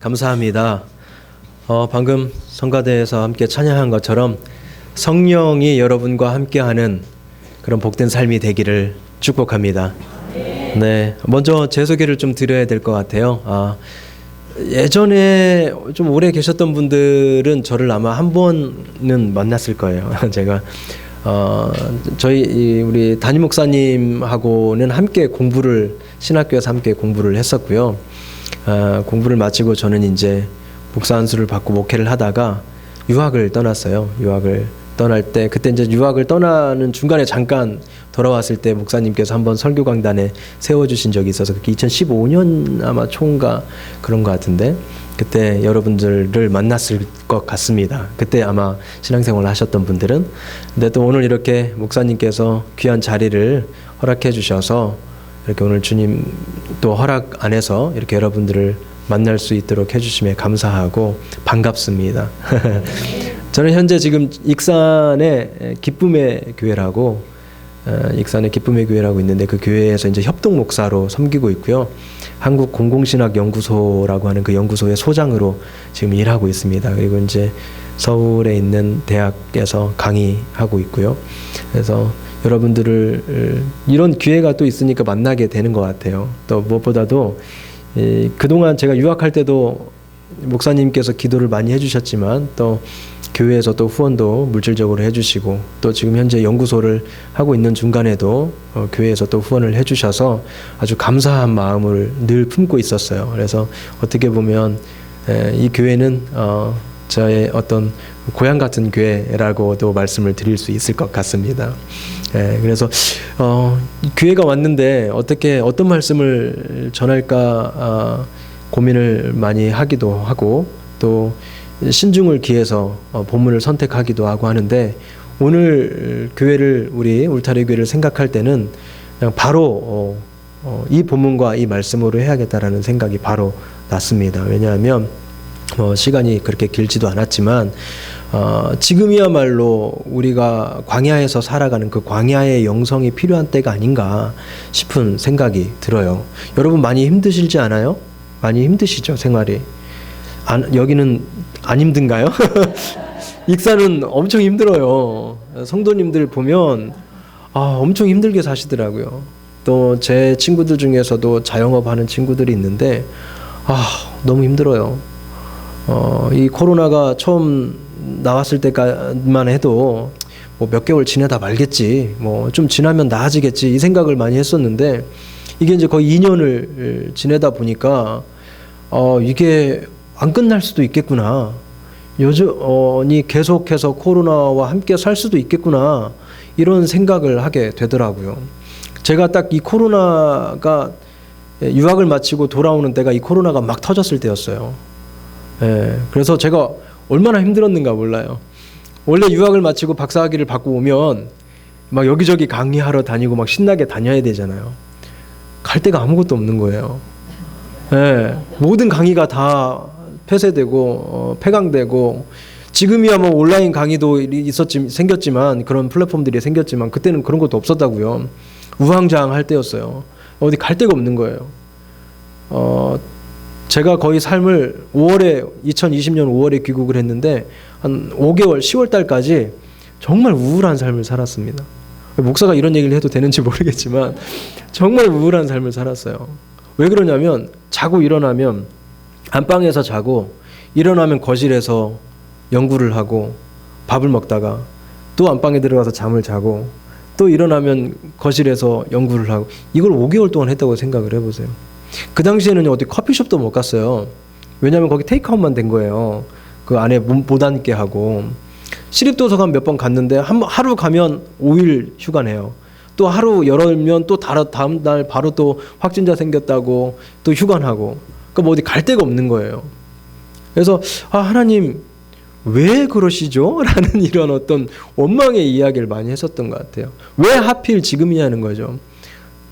감사합니다. 방금 성가대에서 함께 찬양한 것처럼 성령이 여러분과 함께하는 그런 복된 삶이 되기를 축복합니다. 네, 먼저 제 소개를 좀 드려야 될 것 같아요. 예전에 좀 오래 계셨던 분들은 저를 아마 한 번은 만났을 거예요. 제가 저희 우리 담임 목사님하고는 함께 신학교에서 함께 공부를 했었고요. 공부를 마치고 저는 이제 목사 안수를 받고 목회를 하다가 유학을 떠났어요. 유학을 떠날 때 그때 이제 유학을 떠나는 중간에 잠깐 돌아왔을 때 목사님께서 한번 설교 강단에 세워주신 적이 있어서 그게 2015년 아마 초인가 그런 것 같은데 그때 여러분들을 만났을 것 같습니다. 그때 아마 신앙생활을 하셨던 분들은. 근데 또 오늘 이렇게 목사님께서 귀한 자리를 허락해 주셔서 이렇게 오늘 주님 또 허락 안에서 이렇게 여러분들을 만날 수 있도록 해주심에 감사하고 반갑습니다. 저는 현재 지금 익산의 기쁨의 교회라고 있는데 그 교회에서 이제 협동 목사로 섬기고 있고요. 한국 공공신학 연구소라고 하는 그 연구소의 소장으로 지금 일하고 있습니다. 그리고 이제 서울에 있는 대학에서 강의하고 있고요. 그래서 여러분들을 이런 기회가 또 있으니까 만나게 되는 것 같아요. 또 무엇보다도 그동안 제가 유학할 때도 목사님께서 기도를 많이 해주셨지만 또 교회에서 또 후원도 물질적으로 해주시고 또 지금 현재 연구소를 하고 있는 중간에도 교회에서 또 후원을 해주셔서 아주 감사한 마음을 늘 품고 있었어요. 그래서 어떻게 보면 이 교회는 저의 어떤 고향 같은 교회라고도 말씀을 드릴 수 있을 것 같습니다. 그래서 교회가 왔는데 어떤 말씀을 전할까 고민을 많이 하기도 하고 또 신중을 기해서 본문을 선택하기도 하고 하는데 오늘 교회를 우리 울타리 교회를 생각할 때는 그냥 바로 이 본문과 이 말씀으로 해야겠다라는 생각이 바로 났습니다. 왜냐하면 시간이 그렇게 길지도 않았지만 지금이야말로 우리가 광야에서 살아가는 그 광야의 영성이 필요한 때가 아닌가 싶은 생각이 들어요. 여러분 많이 힘드시지 않아요? 많이 힘드시죠, 생활이? 여기는 안 힘든가요? 익산은 엄청 힘들어요. 성도님들 보면 엄청 힘들게 사시더라고요. 또 제 친구들 중에서도 자영업 하는 친구들이 있는데 너무 힘들어요. 이 코로나가 처음 나왔을 때까지만 해도 뭐 몇 개월 지내다 말겠지, 뭐 좀 지나면 나아지겠지 이 생각을 많이 했었는데 이게 이제 거의 2년을 지내다 보니까 이게 안 끝날 수도 있겠구나, 여전히 계속해서 코로나와 함께 살 수도 있겠구나 이런 생각을 하게 되더라고요. 제가 딱 이 코로나가 유학을 마치고 돌아오는 때가 이 코로나가 막 터졌을 때였어요. 그래서 제가 얼마나 힘들었는가 몰라요. 원래 유학을 마치고 박사학위를 받고 오면 막 여기저기 강의하러 다니고 막 신나게 다녀야 되잖아요. 갈 데가 아무것도 없는 거예요. 모든 강의가 다 폐쇄되고 폐강되고 지금이야 뭐 온라인 강의도 생겼지만 그런 플랫폼들이 생겼지만 그때는 그런 것도 없었다고요. 우왕좌왕할 때였어요. 어디 갈 데가 없는 거예요. 제가 거의 삶을 2020년 5월에 귀국을 했는데 한 5개월 10월 달까지 정말 우울한 삶을 살았습니다. 목사가 이런 얘기를 해도 되는지 모르겠지만 정말 우울한 삶을 살았어요. 왜 그러냐면 자고 일어나면 안방에서 자고 일어나면 거실에서 연구를 하고 밥을 먹다가 또 안방에 들어가서 잠을 자고 또 일어나면 거실에서 연구를 하고 이걸 5개월 동안 했다고 생각을 해보세요. 그 당시에는 어디 커피숍도 못 갔어요. 왜냐하면 거기 테이크아웃만 된 거예요. 그 안에 못 앉게 하고. 시립도서관 몇 번 갔는데 하루 가면 5일 휴가 내요. 또 하루 열면 또 다음 날 바로 또 확진자 생겼다고 또 휴관하고. 그러니까 뭐 어디 갈 데가 없는 거예요. 그래서 하나님 왜 그러시죠? 라는 이런 어떤 원망의 이야기를 많이 했었던 것 같아요. 왜 하필 지금이냐는 거죠.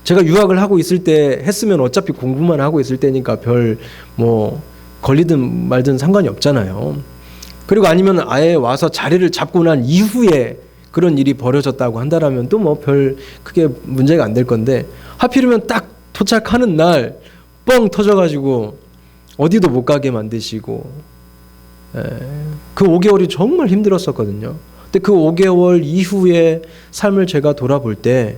제가 유학을 하고 있을 때 했으면 어차피 공부만 하고 있을 때니까 별 뭐 걸리든 말든 상관이 없잖아요. 그리고 아니면 아예 와서 자리를 잡고 난 이후에 그런 일이 벌어졌다고 한다라면 또 뭐 별 크게 문제가 안 될 건데 하필이면 딱 도착하는 날 뻥 터져가지고 어디도 못 가게 만드시고, 그 5개월이 정말 힘들었었거든요. 근데 그 5개월 이후의 삶을 제가 돌아볼 때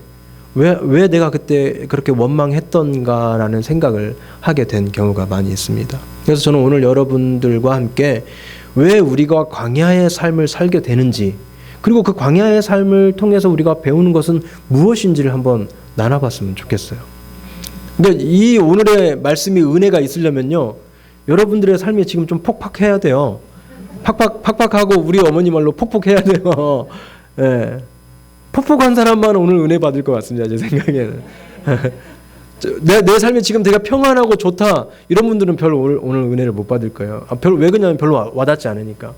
왜 내가 그때 그렇게 원망했던가라는 생각을 하게 된 경우가 많이 있습니다. 그래서 저는 오늘 여러분들과 함께 왜 우리가 광야의 삶을 살게 되는지, 그리고 그 광야의 삶을 통해서 우리가 배우는 것은 무엇인지를 한번 나눠봤으면 좋겠어요. 근데 이 오늘의 말씀이 은혜가 있으려면요, 여러분들의 삶이 지금 좀 폭박해야 돼요. 팍팍하고 우리 어머니 말로 폭폭해야 돼요. 예. 폭폭한 사람만 오늘 은혜 받을 것 같습니다. 제 생각에는. 내 삶이 지금 되게 평안하고 좋다, 이런 분들은 별로 오늘 은혜를 못 받을 거예요. 왜 그러냐면 별로 와닿지 않으니까.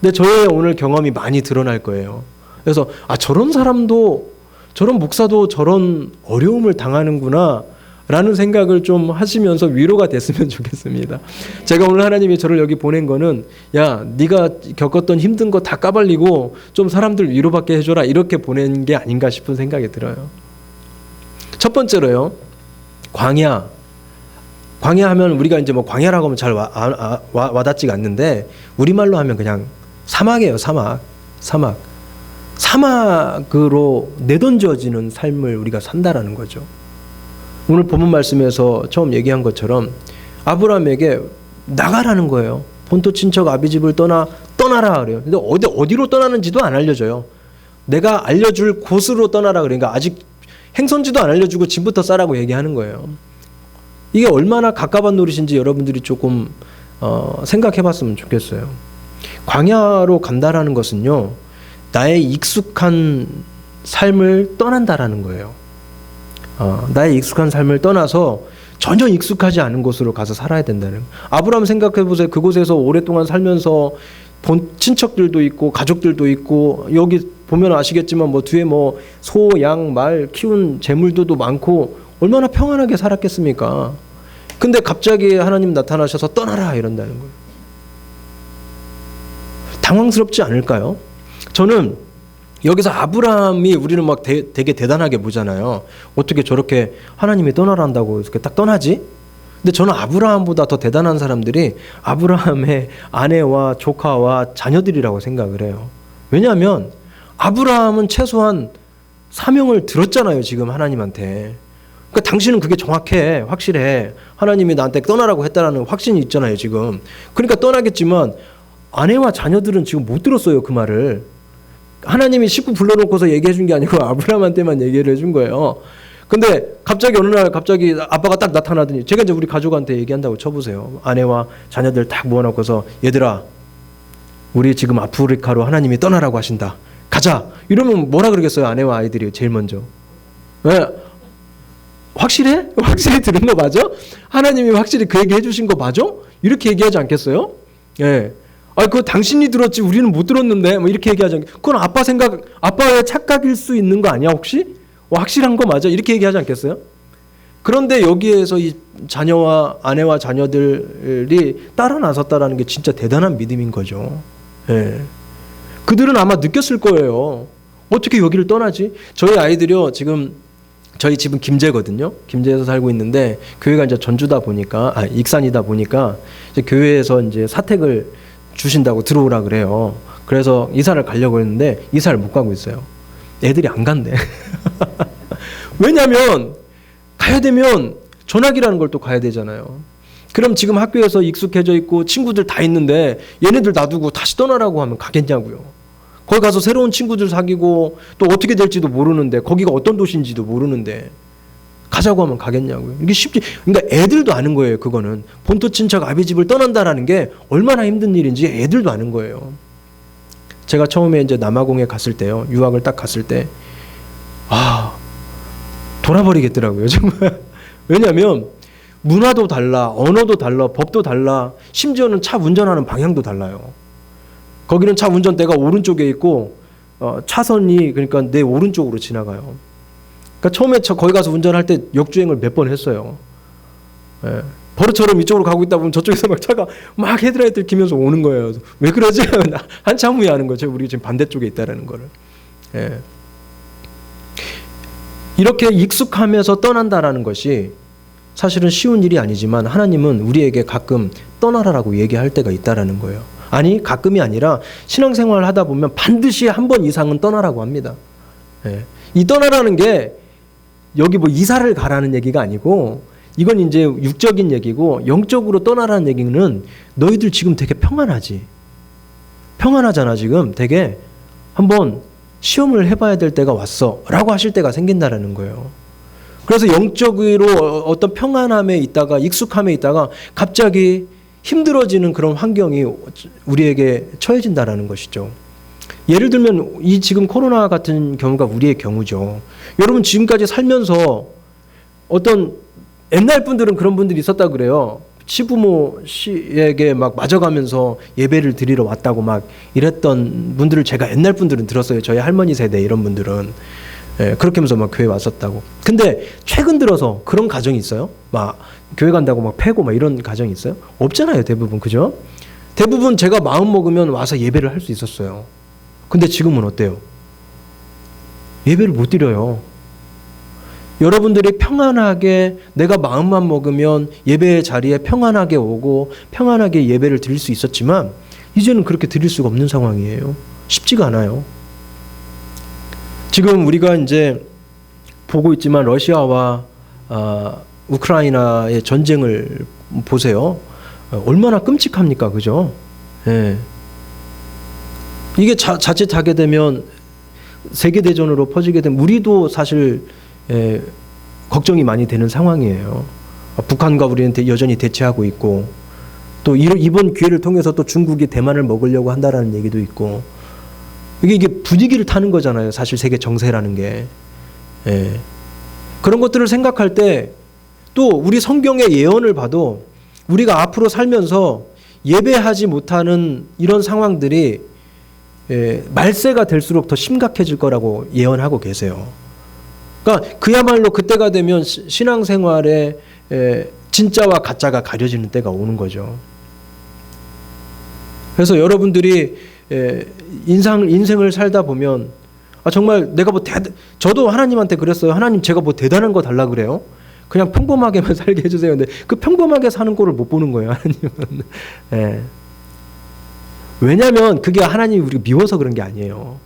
근데 저의 오늘 경험이 많이 드러날 거예요. 그래서 저런 사람도, 저런 목사도 저런 어려움을 당하는구나 라는 생각을 좀 하시면서 위로가 됐으면 좋겠습니다. 제가 오늘 하나님이 저를 여기 보낸 거는, 야, 네가 겪었던 힘든 거 다 까발리고 좀 사람들 위로받게 해줘라, 이렇게 보낸 게 아닌가 싶은 생각이 들어요. 첫 번째로요, 광야 하면 우리가 이제 뭐 광야라고 하면 잘 와닿지가 않는데, 우리말로 하면 그냥 사막이에요. 사막으로 내던져지는 삶을 우리가 산다라는 거죠. 오늘 본문 말씀에서 처음 얘기한 것처럼 아브라함에게 나가라는 거예요. 본토 친척 아비 집을 떠나라 그래요. 근데 어디로 떠나는지도 안 알려줘요. 내가 알려줄 곳으로 떠나라 그러니까 아직 행선지도 안 알려주고 집부터 싸라고 얘기하는 거예요. 이게 얼마나 가까운 노릇인지 여러분들이 조금 생각해봤으면 좋겠어요. 광야로 간다라는 것은요, 나의 익숙한 삶을 떠난다라는 거예요. 나의 익숙한 삶을 떠나서 전혀 익숙하지 않은 곳으로 가서 살아야 된다는. 아브라함 생각해보세요. 그곳에서 오랫동안 살면서 본 친척들도 있고 가족들도 있고, 여기 보면 아시겠지만 뭐 뒤에 뭐 소, 양, 말 키운 재물들도 많고 얼마나 평안하게 살았겠습니까? 근데 갑자기 하나님 나타나셔서 떠나라 이런다는 거예요. 당황스럽지 않을까요? 저는 여기서 아브라함이 우리는 막 되게 대단하게 보잖아요. 어떻게 저렇게 하나님이 떠나란다고 이렇게 딱 떠나지? 근데 저는 아브라함보다 더 대단한 사람들이 아브라함의 아내와 조카와 자녀들이라고 생각을 해요. 왜냐하면 아브라함은 최소한 사명을 들었잖아요, 지금 하나님한테. 그러니까 당신은 그게 정확해, 확실해. 하나님이 나한테 떠나라고 했다는 확신이 있잖아요, 지금. 그러니까 떠나겠지만 아내와 자녀들은 지금 못 들었어요, 그 말을. 하나님이 식구 불러놓고서 얘기해 준 게 아니고 아브라함한테만 얘기를 해준 거예요. 근데 갑자기 어느 날 갑자기 아빠가 딱 나타나더니, 제가 이제 우리 가족한테 얘기한다고 쳐보세요. 아내와 자녀들 딱 모아놓고서, 얘들아, 우리 지금 아프리카로 하나님이 떠나라고 하신다. 가자. 이러면 뭐라 그러겠어요, 아내와 아이들이 제일 먼저. 왜? 확실해? 확실히 들은 거 맞아? 하나님이 확실히 그 얘기 해주신 거 맞아? 이렇게 얘기하지 않겠어요? 예. 그거 당신이 들었지 우리는 못 들었는데, 뭐 이렇게 얘기하지 않겠어요? 그건 아빠의 착각일 수 있는 거 아니야 혹시? 확실한 거 맞아? 이렇게 얘기하지 않겠어요? 그런데 여기에서 이 자녀와 아내와 자녀들이 따라 나섰다라는 게 진짜 대단한 믿음인 거죠. 예. 그들은 아마 느꼈을 거예요. 어떻게 여기를 떠나지? 저희 아이들이요, 저희 집은 김제거든요. 김제에서 살고 있는데 교회가 이제 전주다 보니까, 익산이다 보니까 이제 교회에서 이제 사택을 주신다고 들어오라 그래요. 그래서 이사를 가려고 했는데 이사를 못 가고 있어요. 애들이 안 간대. 왜냐면 가야 되면 전학이라는 걸 또 가야 되잖아요. 그럼 지금 학교에서 익숙해져 있고 친구들 다 있는데 얘네들 놔두고 다시 떠나라고 하면 가겠냐고요. 거기 가서 새로운 친구들 사귀고 또 어떻게 될지도 모르는데, 거기가 어떤 도시인지도 모르는데 가자고 하면 가겠냐고요. 이게 쉽지. 그러니까 애들도 아는 거예요. 그거는 본토 친척 아비 집을 떠난다라는 게 얼마나 힘든 일인지 애들도 아는 거예요. 제가 처음에 이제 남아공에 갔을 때요, 유학을 딱 갔을 때 돌아버리겠더라고요, 정말. 왜냐하면 문화도 달라, 언어도 달라, 법도 달라, 심지어는 차 운전하는 방향도 달라요. 거기는 차 운전대가 오른쪽에 있고 차선이 그러니까 내 오른쪽으로 지나가요. 그러니까 처음에 거기 가서 운전할 때 역주행을 몇 번 했어요. 예. 버릇처럼 이쪽으로 가고 있다 보면 저쪽에서 막 차가 막 헤드라이트를 키면서 오는 거예요. 왜 그러지? 한참 후에 하는 거죠. 우리 지금 반대쪽에 있다라는 거를. 예. 이렇게 익숙하면서 떠난다라는 것이 사실은 쉬운 일이 아니지만 하나님은 우리에게 가끔 떠나라라고 얘기할 때가 있다라는 거예요. 아니, 가끔이 아니라 신앙생활을 하다 보면 반드시 한 번 이상은 떠나라고 합니다. 예. 이 떠나라는 게 여기 뭐 이사를 가라는 얘기가 아니고, 이건 이제 육적인 얘기고, 영적으로 떠나라는 얘기는 너희들 지금 되게 평안하지. 평안하잖아, 지금. 되게 한번 시험을 해봐야 될 때가 왔어 라고 하실 때가 생긴다라는 거예요. 그래서 영적으로 어떤 평안함에 있다가 익숙함에 있다가 갑자기 힘들어지는 그런 환경이 우리에게 처해진다라는 것이죠. 예를 들면 이 지금 코로나 같은 경우가 우리의 경우죠. 여러분 지금까지 살면서 어떤 옛날 분들은 그런 분들이 있었다 그래요. 시부모 씨에게 막 맞아가면서 예배를 드리러 왔다고 막 이랬던 분들을 제가 옛날 분들은 들었어요. 저희 할머니 세대 이런 분들은. 예, 그렇게 하면서 막 교회 왔었다고. 근데 최근 들어서 그런 가정이 있어요? 막 교회 간다고 막 패고 막 이런 가정이 있어요? 없잖아요, 대부분. 그죠? 대부분 제가 마음 먹으면 와서 예배를 할 수 있었어요. 근데 지금은 어때요? 예배를 못 드려요. 여러분들이 평안하게 내가 마음만 먹으면 예배의 자리에 평안하게 오고 평안하게 예배를 드릴 수 있었지만 이제는 그렇게 드릴 수가 없는 상황이에요. 쉽지가 않아요. 지금 우리가 이제 보고 있지만 러시아와 우크라이나의 전쟁을 보세요. 얼마나 끔찍합니까, 그죠? 예. 이게 자칫하게 되면 세계대전으로 퍼지게 되면 우리도 사실 걱정이 많이 되는 상황이에요. 북한과 우리는 여전히 대치하고 있고, 또 이번 기회를 통해서 또 중국이 대만을 먹으려고 한다라는 얘기도 있고, 이게 분위기를 타는 거잖아요. 사실 세계 정세라는 게. 예. 그런 것들을 생각할 때 또 우리 성경의 예언을 봐도 우리가 앞으로 살면서 예배하지 못하는 이런 상황들이 말세가 될수록 더 심각해질 거라고 예언하고 계세요. 그러니까 그야말로 그때가 되면 신앙생활에 진짜와 가짜가 가려지는 때가 오는 거죠. 그래서 여러분들이 인생을 살다 보면 정말 내가 저도 하나님한테 그랬어요. 하나님, 제가 뭐 대단한 거 달라 그래요? 그냥 평범하게만 살게 해주세요. 근데 그 평범하게 사는 꼴을 못 보는 거예요, 하나님은. 예. 왜냐하면 그게 하나님이 우리가 미워서 그런 게 아니에요.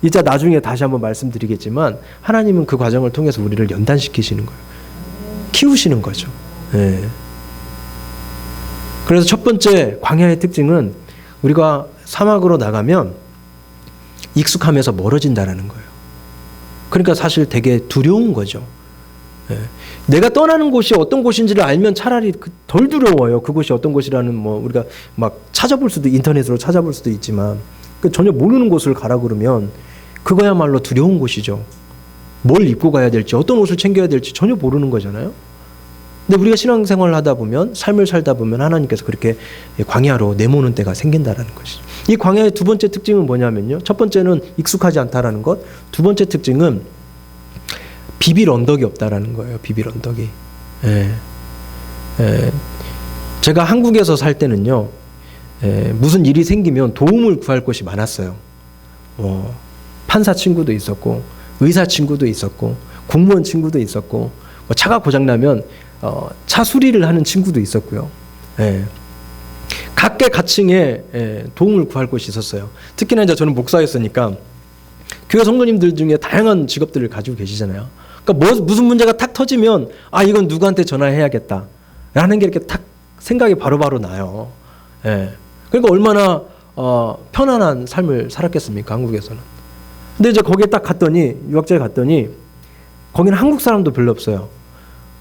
이제 나중에 다시 한번 말씀드리겠지만 하나님은 그 과정을 통해서 우리를 연단시키시는 거예요. 키우시는 거죠. 예. 그래서 첫 번째 광야의 특징은 우리가 사막으로 나가면 익숙함에서 멀어진다라는 거예요. 그러니까 사실 되게 두려운 거죠. 예. 내가 떠나는 곳이 어떤 곳인지를 알면 차라리 덜 두려워요. 그곳이 어떤 곳이라는 우리가 막 찾아볼 수도, 인터넷으로 찾아볼 수도 있지만 전혀 모르는 곳을 가라 그러면 그거야말로 두려운 곳이죠. 뭘 입고 가야 될지, 어떤 옷을 챙겨야 될지 전혀 모르는 거잖아요. 근데 우리가 신앙생활을 하다 보면, 삶을 살다 보면 하나님께서 그렇게 광야로 내모는 때가 생긴다라는 것이죠. 이 광야의 두 번째 특징은 뭐냐면요. 첫 번째는 익숙하지 않다라는 것. 두 번째 특징은 비빌 언덕이 없다라는 거예요. 비빌 언덕이. 제가 한국에서 살 때는요. 무슨 일이 생기면 도움을 구할 곳이 많았어요. 판사 친구도 있었고, 의사 친구도 있었고, 공무원 친구도 있었고, 차가 고장나면 차 수리를 하는 친구도 있었고요. 각계각층에 도움을 구할 곳이 있었어요. 특히나 이제 저는 목사였으니까 교회 성도님들 중에 다양한 직업들을 가지고 계시잖아요. 그러니까 무슨 문제가 탁 터지면 이건 누구한테 전화해야겠다 라는 게 이렇게 탁 생각이 바로바로 나요. 그러니까 얼마나 편안한 삶을 살았겠습니까, 한국에서는. 근데 이제 거기에 딱 갔더니, 유학자에 갔더니 거기는 한국 사람도 별로 없어요.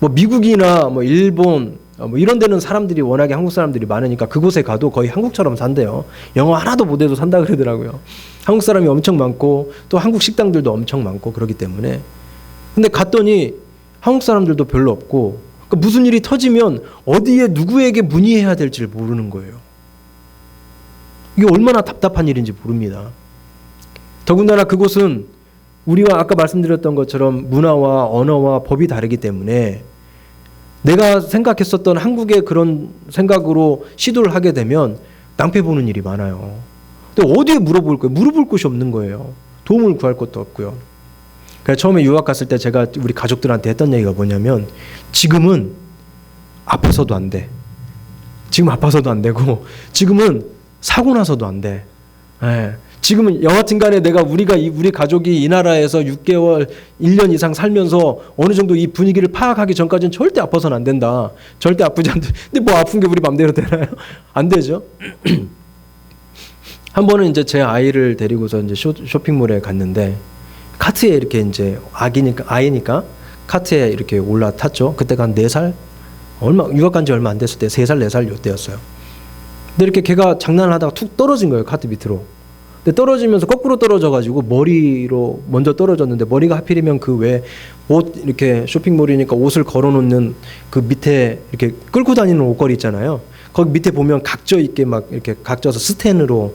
미국이나 일본 이런 데는 사람들이 워낙에 한국 사람들이 많으니까 그곳에 가도 거의 한국처럼 산대요. 영어 하나도 못해도 산다 그러더라고요. 한국 사람이 엄청 많고 또 한국 식당들도 엄청 많고 그렇기 때문에. 근데 갔더니 한국 사람들도 별로 없고, 그러니까 무슨 일이 터지면 어디에 누구에게 문의해야 될지를 모르는 거예요. 이게 얼마나 답답한 일인지 모릅니다. 더군다나 그곳은 우리와 아까 말씀드렸던 것처럼 문화와 언어와 법이 다르기 때문에 내가 생각했었던 한국의 그런 생각으로 시도를 하게 되면 낭패 보는 일이 많아요. 근데 어디에 물어볼 거예요? 물어볼 곳이 없는 거예요. 도움을 구할 것도 없고요. 그래서 처음에 유학 갔을 때 제가 우리 가족들한테 했던 얘기가 뭐냐면 지금은 아파서도 안 돼. 지금 아파서도 안 되고 지금은 사고 나서도 안 돼. 예. 지금은 여하튼 간에 우리 가족이 이 나라에서 6개월, 1년 이상 살면서 어느 정도 이 분위기를 파악하기 전까지는 절대 아파서는 안 된다. 절대 아프지 않다. 근데 뭐 아픈 게 우리 맘대로 되나요? 안 되죠. 한 번은 이제 제 아이를 데리고서 이제 쇼핑몰에 갔는데 카트에 이렇게 이제 아이니까 카트에 이렇게 올라탔죠. 그때가 한 4살? 유학 간 지 얼마 안 됐을 때 3살, 4살 요때였어요. 근데 이렇게 걔가 장난을 하다가 툭 떨어진 거예요. 카트 밑으로. 근데 떨어지면서 거꾸로 떨어져가지고 머리로 먼저 떨어졌는데 머리가 하필이면 그 왜 옷 이렇게 쇼핑몰이니까 옷을 걸어놓는 그 밑에 이렇게 끌고 다니는 옷걸이 있잖아요. 거기 밑에 보면 각져 있게 막 이렇게 각져서 스텐으로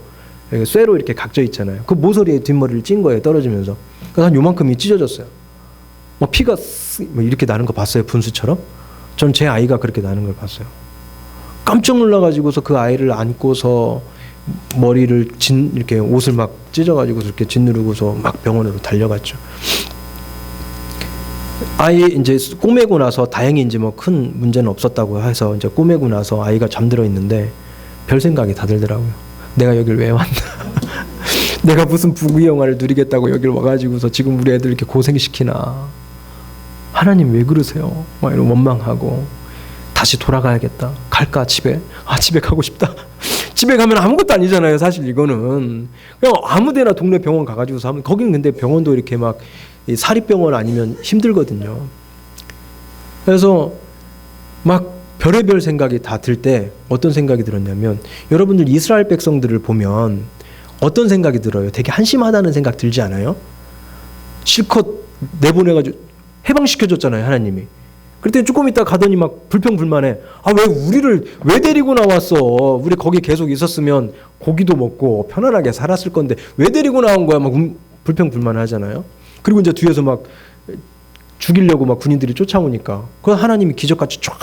이렇게 쇠로 이렇게 각져 있잖아요. 그 모서리에 뒷머리를 찐 거예요. 떨어지면서. 그래서 한 요만큼이 찢어졌어요. 뭐 피가 뭐 이렇게 나는 거 봤어요. 분수처럼. 전 제 아이가 그렇게 나는 걸 봤어요. 깜짝 놀라가지고서 그 아이를 안고서 머리를 이렇게 옷을 막 찢어가지고 이렇게 짓누르고서 막 병원으로 달려갔죠. 아이 이제 꼬매고 나서 다행히 이제 뭐 큰 문제는 없었다고 해서 이제 꼬매고 나서 아이가 잠들어 있는데 별 생각이 다 들더라고요. 내가 여길 왜 왔나? 내가 무슨 부귀 영화를 누리겠다고 여길 와가지고서 지금 우리 애들 이렇게 고생시키나? 하나님 왜 그러세요? 막 이런 원망하고 다시 돌아가야겠다. 갈까 집에? 아 집에 가고 싶다. 집에 가면 아무것도 아니잖아요. 사실 이거는 그냥 아무데나 동네 병원 가가지고서 하면 거긴 근데 병원도 이렇게 막 사립병원 아니면 힘들거든요. 그래서 막 별의별 생각이 다 들 때 어떤 생각이 들었냐면 여러분들 이스라엘 백성들을 보면 어떤 생각이 들어요? 되게 한심하다는 생각 들지 않아요? 실컷 내보내가지고 해방시켜줬잖아요. 하나님이. 그랬더니 조금 있다 가더니 막 불평불만해. 아, 왜 우리를 왜 데리고 나왔어? 우리 거기 계속 있었으면 고기도 먹고 편안하게 살았을 건데 왜 데리고 나온 거야? 막 불평불만하잖아요. 그리고 이제 뒤에서 막 죽이려고 막 군인들이 쫓아오니까 그 하나님이 기적같이 쫙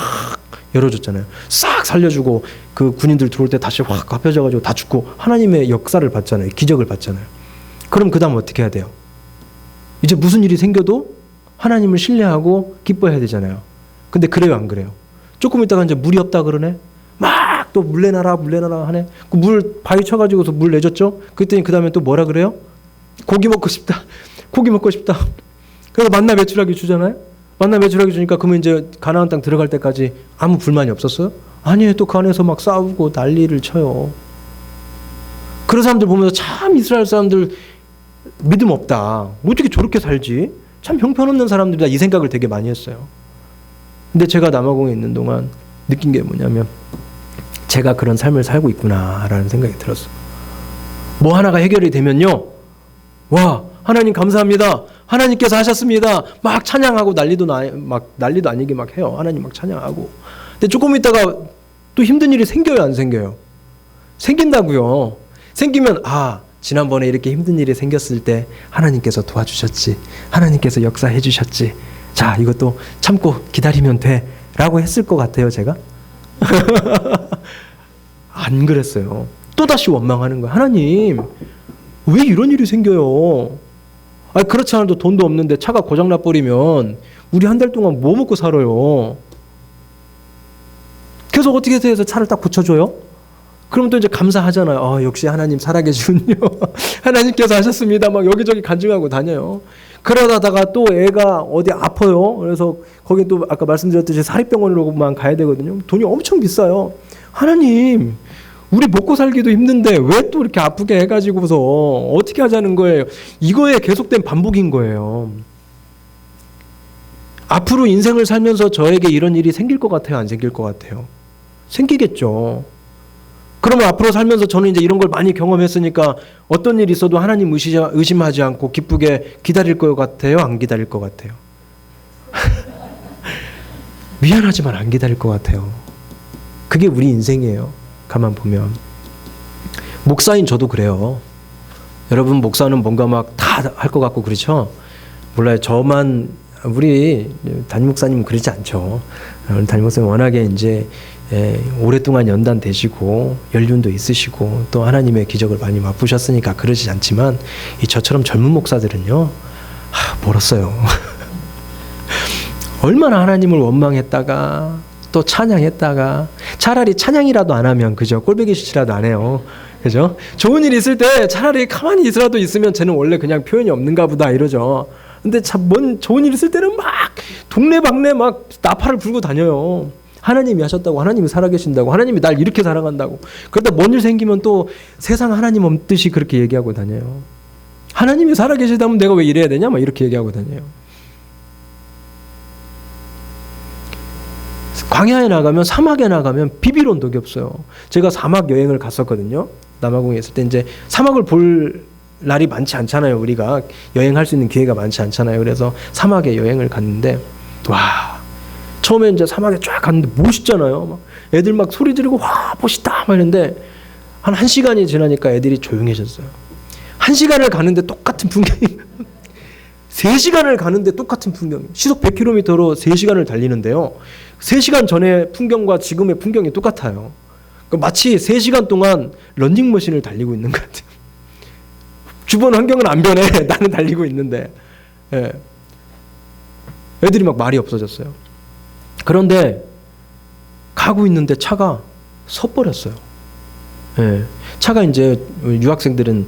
열어줬잖아요. 싹 살려주고 그 군인들 들어올 때 다시 확 합혀져가지고 다 죽고 하나님의 역사를 봤잖아요. 기적을 봤잖아요. 그럼 그 다음 어떻게 해야 돼요? 이제 무슨 일이 생겨도 하나님을 신뢰하고 기뻐해야 되잖아요. 근데 그래요, 안 그래요? 조금 있다가 이제 물이 없다 그러네? 막 또 물 내놔라 하네? 그 물 바위 쳐가지고서 물 내줬죠? 그랬더니 그 다음에 또 뭐라 그래요? 고기 먹고 싶다. 고기 먹고 싶다. 그래서 만나 메추라기 주잖아요? 만나 메추라기 주니까 그러면 이제 가나안 땅 들어갈 때까지 아무 불만이 없었어요? 아니에요. 또 그 안에서 막 싸우고 난리를 쳐요. 그런 사람들 보면서 참 이스라엘 사람들 믿음 없다. 어떻게 저렇게 살지? 참 형편없는 사람들이다. 이 생각을 되게 많이 했어요. 근데 제가 남아공에 있는 동안 느낀 게 뭐냐면 제가 그런 삶을 살고 있구나라는 생각이 들었어요. 뭐 하나가 해결이 되면요. 와, 하나님 감사합니다. 하나님께서 하셨습니다. 막 찬양하고 난리도 아니게 막 해요. 하나님 막 찬양하고. 근데 조금 있다가 또 힘든 일이 생겨요, 안 생겨요? 생긴다고요. 생기면 지난번에 이렇게 힘든 일이 생겼을 때 하나님께서 도와주셨지. 하나님께서 역사해 주셨지. 자, 이것도 참고 기다리면 돼. 라고 했을 것 같아요, 제가. 안 그랬어요. 또다시 원망하는 거예요. 하나님, 왜 이런 일이 생겨요? 그렇지 않아도 돈도 없는데 차가 고장나 버리면 우리 한 달 동안 뭐 먹고 살아요? 그래서 어떻게 해서 차를 딱 고쳐줘요? 그럼 또 이제 감사하잖아요. 역시 하나님 살아계시군요. 하나님께서 하셨습니다. 막 여기저기 간증하고 다녀요. 그러다가 또 애가 어디 아파요. 그래서 거기 또 아까 말씀드렸듯이 사립병원으로만 가야 되거든요. 돈이 엄청 비싸요. 하나님, 우리 먹고 살기도 힘든데 왜 또 이렇게 아프게 해가지고서 어떻게 하자는 거예요? 이거에 계속된 반복인 거예요. 앞으로 인생을 살면서 저에게 이런 일이 생길 것 같아요? 안 생길 것 같아요? 생기겠죠. 그러면 앞으로 살면서 저는 이제 이런 걸 많이 경험했으니까 어떤 일이 있어도 하나님 의심하지 않고 기쁘게 기다릴 것 같아요? 안 기다릴 것 같아요? 미안하지만 안 기다릴 것 같아요. 그게 우리 인생이에요. 가만 보면. 목사인 저도 그래요. 여러분 목사는 뭔가 막 다 할 것 같고 그렇죠? 몰라요. 저만 우리 담임 목사님은 그러지 않죠. 담임 목사님 워낙에 이제 오랫동안 연단 되시고 연륜도 있으시고 또 하나님의 기적을 많이 맛보셨으니까 그러지 않지만 저처럼 젊은 목사들은요 멀었어요. 얼마나 하나님을 원망했다가 또 찬양했다가 차라리 찬양이라도 안 하면 그죠? 꼴보기 싫지라도 안 해요. 그죠? 좋은 일 있을 때 차라리 가만히 있으라도 있으면 쟤는 원래 그냥 표현이 없는가 보다 이러죠. 근데 참 뭔 좋은 일 있을 때는 막 동네방네 막 나팔을 불고 다녀요. 하나님이 하셨다고, 하나님이 살아계신다고, 하나님이 날 이렇게 사랑한다고. 그러다 뭔 일 생기면 또 세상 하나님 없듯이 그렇게 얘기하고 다녀요. 하나님이 살아계시다면 내가 왜 이래야 되냐? 막 이렇게 얘기하고 다녀요. 광야에 나가면, 사막에 나가면 비빌 언덕이 없어요. 제가 사막 여행을 갔었거든요. 남아공에 있을 때 이제 사막을 볼 날이 많지 않잖아요. 우리가 여행할 수 있는 기회가 많지 않잖아요. 그래서 사막에 여행을 갔는데 와, 처음에 이제 사막에 쫙 갔는데 멋있잖아요. 막 애들 막 소리 지르고 와 멋있다 막 이러는데 한 1시간이 지나니까 애들이 조용해졌어요. 1시간을 가는데 똑같은 풍경이 3시간을 가는데 똑같은 풍경. 시속 100km로 3시간을 달리는데요. 3시간 전의 풍경과 지금의 풍경이 똑같아요. 그러니까 마치 3시간 동안 런닝머신을 달리고 있는 것 같아요. 주변 환경은 안 변해. 나는 달리고 있는데. 예. 애들이 막 말이 없어졌어요. 그런데 가고 있는데 차가 서버렸어요. 예. 차가 이제 유학생들은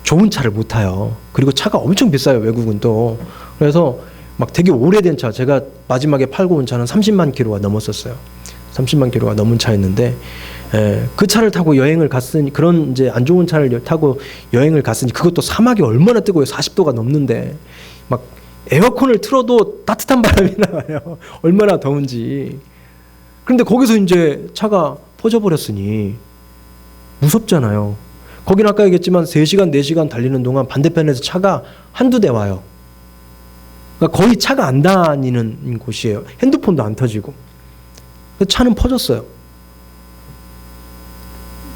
좋은 차를 못 타요. 그리고 차가 엄청 비싸요. 외국은 또. 그래서 막 되게 오래된 차. 제가 마지막에 팔고 온 차는 30만 킬로가 넘었었어요. 30만 킬로가 넘은 차였는데 그 차를 타고 여행을 갔으니 그런 이제 안 좋은 차를 타고 여행을 갔으니 그것도 사막이 얼마나 뜨거워요. 40도가 넘는데 막 에어컨을 틀어도 따뜻한 바람이 나와요. 얼마나 더운지. 그런데 거기서 이제 차가 퍼져버렸으니 무섭잖아요. 거긴 아까 얘기했지만 3시간, 4시간 달리는 동안 반대편에서 차가 한두 대 와요. 그러니까 거의 차가 안 다니는 곳이에요. 핸드폰도 안 터지고. 차는 퍼졌어요.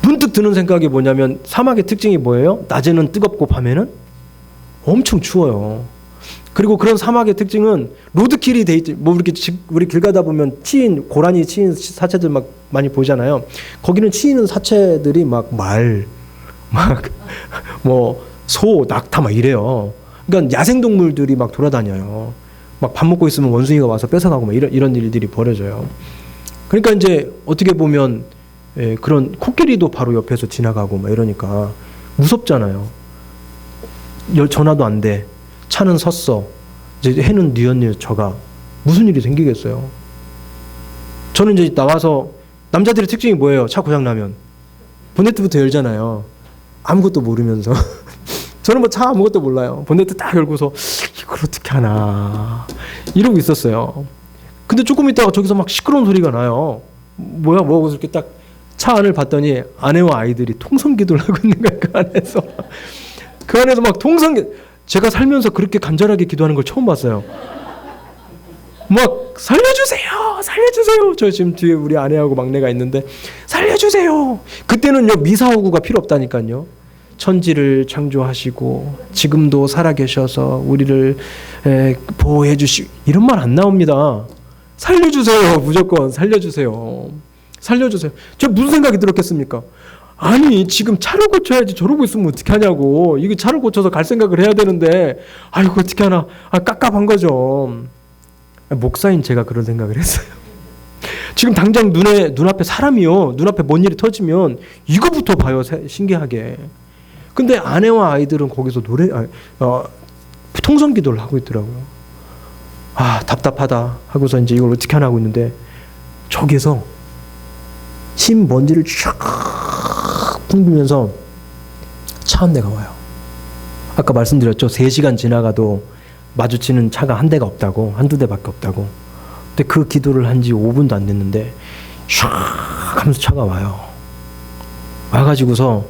문득 드는 생각이 뭐냐면 사막의 특징이 뭐예요? 낮에는 뜨겁고 밤에는 엄청 추워요. 그리고 그런 사막의 특징은 로드킬이 돼 있지. 뭐 이렇게 우리 길 가다 보면 고라니 치인 사체들 막 많이 보잖아요. 거기는 치이는 사체들이 막 뭐 소, 낙타 막 이래요. 그러니까 야생 동물들이 막 돌아다녀요. 막 밥 먹고 있으면 원숭이가 와서 뺏어가고 막 이런 일들이 벌어져요. 그러니까 이제 어떻게 보면 그런 코끼리도 바로 옆에서 지나가고 막 이러니까 무섭잖아요. 전화도 안 돼. 차는 섰어. 이제 해는 뉘엿뉘엿 무슨 일이 생기겠어요. 저는 이제 나와서 남자들의 특징이 뭐예요? 차 고장 나면 본네트부터 열잖아요. 아무것도 모르면서. 저는 뭐 차 아무것도 몰라요. 본네트 딱 열고서 이걸 어떻게 하나 이러고 있었어요. 근데 조금 있다가 저기서 막 시끄러운 소리가 나요. 뭐야 뭐 이렇게 딱 차 안을 봤더니 아내와 아이들이 통성기도를 하고 있는 거야. 그 안에서 막 제가 살면서 그렇게 간절하게 기도하는 걸 처음 봤어요. 막 살려주세요. 저 지금 뒤에 우리 아내하고 막내가 있는데 살려주세요. 그때는요 미사오구가 필요 없다니까요. 천지를 창조하시고 지금도 살아계셔서 우리를 보호해 주시고 이런 말 안 나옵니다. 살려주세요. 무조건 살려주세요. 저 무슨 생각이 들었겠습니까? 아니 지금 차를 고쳐야지 저러고 있으면 어떻게 하냐고. 이게 차를 고쳐서 갈 생각을 해야 되는데 아이고 어떻게 하나. 깝깝한 거죠. 목사인 제가 그런 생각을 했어요. 지금 당장 눈앞에 사람이요. 눈앞에 뭔 일이 터지면 이거부터 봐요. 신기하게. 근데 아내와 아이들은 거기서 통성기도를 하고 있더라고요. 답답하다 하고서 이제 이걸 어떻게 하나 하고 있는데 저기에서 흰 먼지를 쫙 풍기면서 차 한 대가 와요. 아까 말씀드렸죠. 3시간 지나가도 마주치는 차가 한 대가 없다고. 한두 대밖에 없다고. 근데 그 기도를 한 지 5분도 안 됐는데 샥 하면서 차가 와요. 와가지고서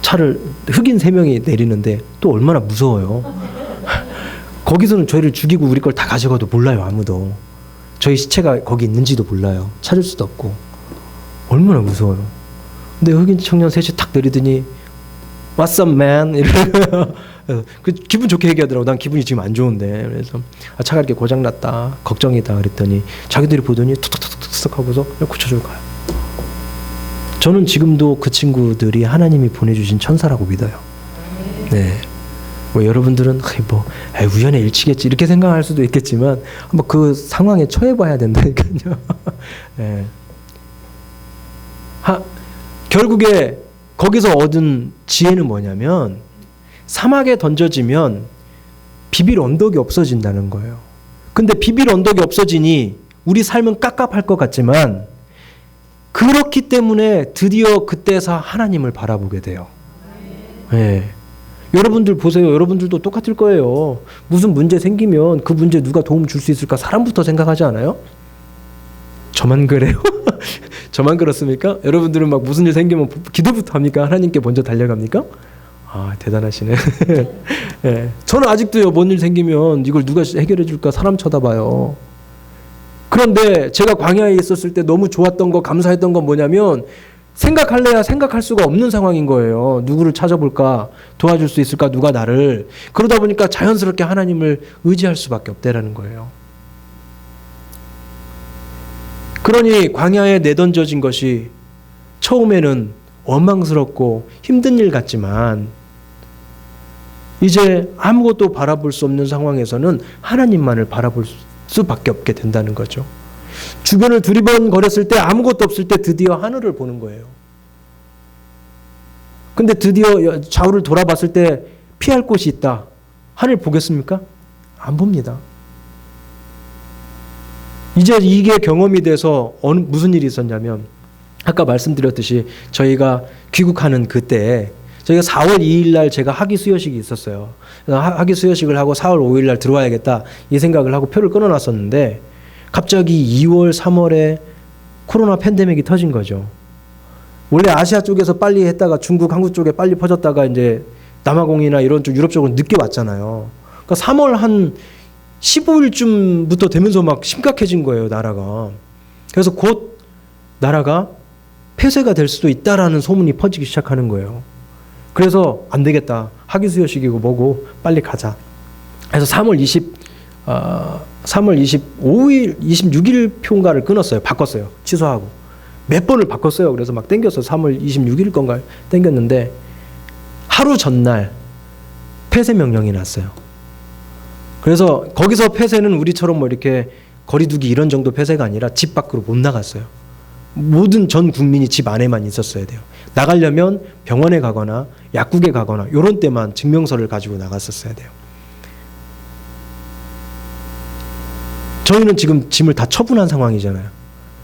차를 흑인 3명이 내리는데 또 얼마나 무서워요. 거기서는 저희를 죽이고 우리 걸 다 가져가도 몰라요. 아무도. 저희 시체가 거기 있는지도 몰라요. 찾을 수도 없고. 얼마나 무서워요. 근데 흑인 청년 셋이 탁 내리더니 What's up, man? 이러면서 기분 좋게 얘기하더라고. 난 기분이 지금 안 좋은데. 그래서 차가 이렇게 고장났다. 걱정이다. 그랬더니 자기들이 보더니 툭툭툭툭 하고서 고쳐주고 가요. 저는 지금도 그 친구들이 하나님이 보내주신 천사라고 믿어요. 네. 뭐 여러분들은 우연의 일치겠지 이렇게 생각할 수도 있겠지만 한번 그 상황에 처해봐야 된다니까요. 예. 결국에 거기서 얻은 지혜는 뭐냐면 사막에 던져지면 비빌 언덕이 없어진다는 거예요. 근데 비빌 언덕이 없어지니 우리 삶은 깝깝할 것 같지만 그렇기 때문에 드디어 그때서 하나님을 바라보게 돼요. 예. 여러분들 보세요. 여러분들도 똑같을 거예요. 무슨 문제 생기면 그 문제 누가 도움 줄 수 있을까? 사람부터 생각하지 않아요? 저만 그래요? 저만 그렇습니까? 여러분들은 막 무슨 일 생기면 기도부터 합니까? 하나님께 먼저 달려갑니까? 아, 대단하시네. 예. 저는 아직도요, 뭔 일 생기면 이걸 누가 해결해 줄까? 사람 쳐다봐요. 그런데 제가 광야에 있었을 때 너무 좋았던 거, 감사했던 건 뭐냐면 생각할래야 생각할 수가 없는 상황인 거예요. 누구를 찾아볼까? 도와줄 수 있을까? 누가 나를. 그러다 보니까 자연스럽게 하나님을 의지할 수밖에 없다라는 거예요. 그러니 광야에 내던져진 것이 처음에는 원망스럽고 힘든 일 같지만 이제 아무것도 바라볼 수 없는 상황에서는 하나님만을 바라볼 수밖에 없게 된다는 거죠. 주변을 두리번거렸을 때 아무것도 없을 때 드디어 하늘을 보는 거예요. 근데 드디어 좌우를 돌아봤을 때 피할 곳이 있다. 하늘 보겠습니까? 안 봅니다. 이제 이게 경험이 돼서 무슨 일이 있었냐면 아까 말씀드렸듯이 저희가 귀국하는 그때 저희가 4월 2일 날 제가 학위 수여식이 있었어요. 학위 수여식을 하고 4월 5일 날 들어와야겠다 이 생각을 하고 표를 끊어놨었는데 갑자기 2월 3월에 코로나 팬데믹이 터진 거죠. 원래 아시아 쪽에서 빨리 했다가 중국, 한국 쪽에 빨리 퍼졌다가 이제 남아공이나 이런 쪽 유럽 쪽은 늦게 왔잖아요. 그러니까 3월 한 15일쯤부터 되면서 막 심각해진 거예요, 나라가. 그래서 곧 나라가 폐쇄가 될 수도 있다라는 소문이 퍼지기 시작하는 거예요. 그래서 안 되겠다. 학위 수여식이고 뭐고 빨리 가자. 그래서 3월 25일, 26일 표인가를 끊었어요. 바꿨어요. 취소하고. 몇 번을 바꿨어요. 그래서 막 땡겼어요. 3월 26일 건가 땡겼는데 하루 전날 폐쇄 명령이 났어요. 그래서 거기서 폐쇄는 우리처럼 뭐 이렇게 거리두기 이런 정도 폐쇄가 아니라 집 밖으로 못 나갔어요. 모든 전 국민이 집 안에만 있었어야 돼요. 나가려면 병원에 가거나 약국에 가거나 이런 때만 증명서를 가지고 나갔었어야 돼요. 저희는 지금 짐을 다 처분한 상황이잖아요.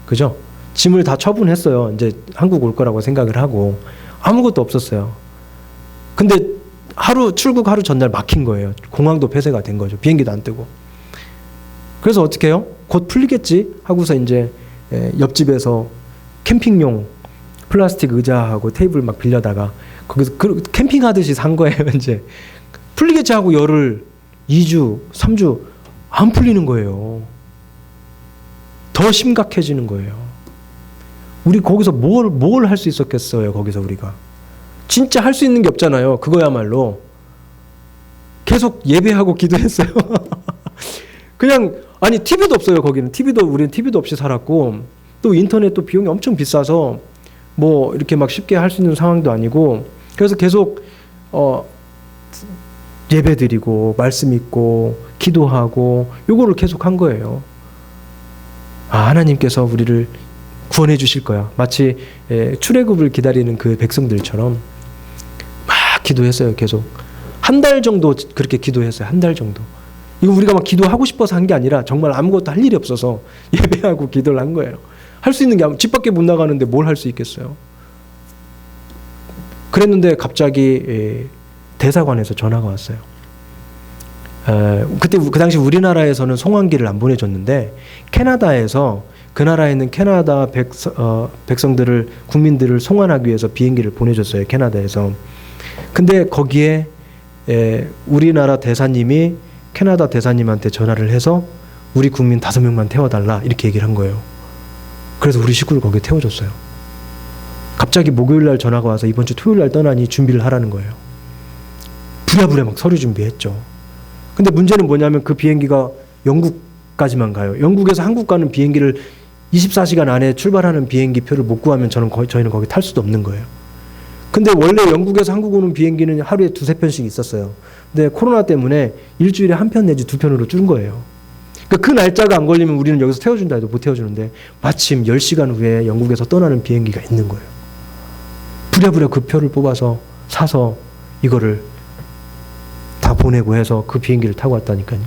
그죠? 짐을 다 처분했어요. 이제 한국 올 거라고 생각을 하고 아무것도 없었어요. 근데 출국 하루 전날 막힌 거예요. 공항도 폐쇄가 된 거죠. 비행기도 안 뜨고. 그래서 어떻게 해요? 곧 풀리겠지 하고서 이제 옆집에서 캠핑용 플라스틱 의자하고 테이블 막 빌려다가 거기서 캠핑하듯이 산 거예요. 이제 풀리겠지 하고 열흘, 2주, 3주 안 풀리는 거예요. 더 심각해지는 거예요. 우리 거기서 뭘 할 수 있었겠어요? 거기서 우리가 진짜 할 수 있는 게 없잖아요. 그거야말로 계속 예배하고 기도했어요. 그냥 아니 TV도 없어요. 거기는 우리는 TV도 없이 살았고 또 인터넷도 비용이 엄청 비싸서 뭐 이렇게 막 쉽게 할 수 있는 상황도 아니고 그래서 계속 예배드리고 말씀 읽고 기도하고 요거를 계속 한 거예요. 하나님께서 우리를 구원해 주실 거야. 마치 출애굽을 기다리는 그 백성들처럼 막 기도했어요. 계속 한 달 정도 그렇게 기도했어요. 한 달 정도. 이거 우리가 막 기도하고 싶어서 한 게 아니라 정말 아무것도 할 일이 없어서 예배하고 기도를 한 거예요. 할 수 있는 게 집 밖에 못 나가는데 뭘 할 수 있겠어요. 그랬는데 갑자기 대사관에서 전화가 왔어요. 그때 그 당시 우리나라에서는 송환기를 안 보내줬는데 캐나다에서 그 나라에 있는 캐나다 백성들을 국민들을 송환하기 위해서 비행기를 보내줬어요. 캐나다에서. 근데 거기에 우리나라 대사님이 캐나다 대사님한테 전화를 해서 우리 국민 5명만 태워달라 이렇게 얘기를 한 거예요. 그래서 우리 식구를 거기에 태워줬어요. 갑자기 목요일날 전화가 와서 이번 주 토요일날 떠나니 준비를 하라는 거예요. 부랴부랴 막 서류 준비했죠. 근데 문제는 뭐냐면 그 비행기가 영국까지만 가요. 영국에서 한국 가는 비행기를 24시간 안에 출발하는 비행기 표를 못 구하면 저희는 거기 탈 수도 없는 거예요. 근데 원래 영국에서 한국 오는 비행기는 하루에 2-3편씩 있었어요. 근데 코로나 때문에 일주일에 1편 내지 2편으로 줄은 거예요. 그러니까 그 날짜가 안 걸리면 우리는 여기서 태워준다 해도 못 태워주는데 마침 10시간 후에 영국에서 떠나는 비행기가 있는 거예요. 부랴부랴 그 표를 뽑아서 사서 이거를 다 보내고 해서 그 비행기를 타고 왔다니까요.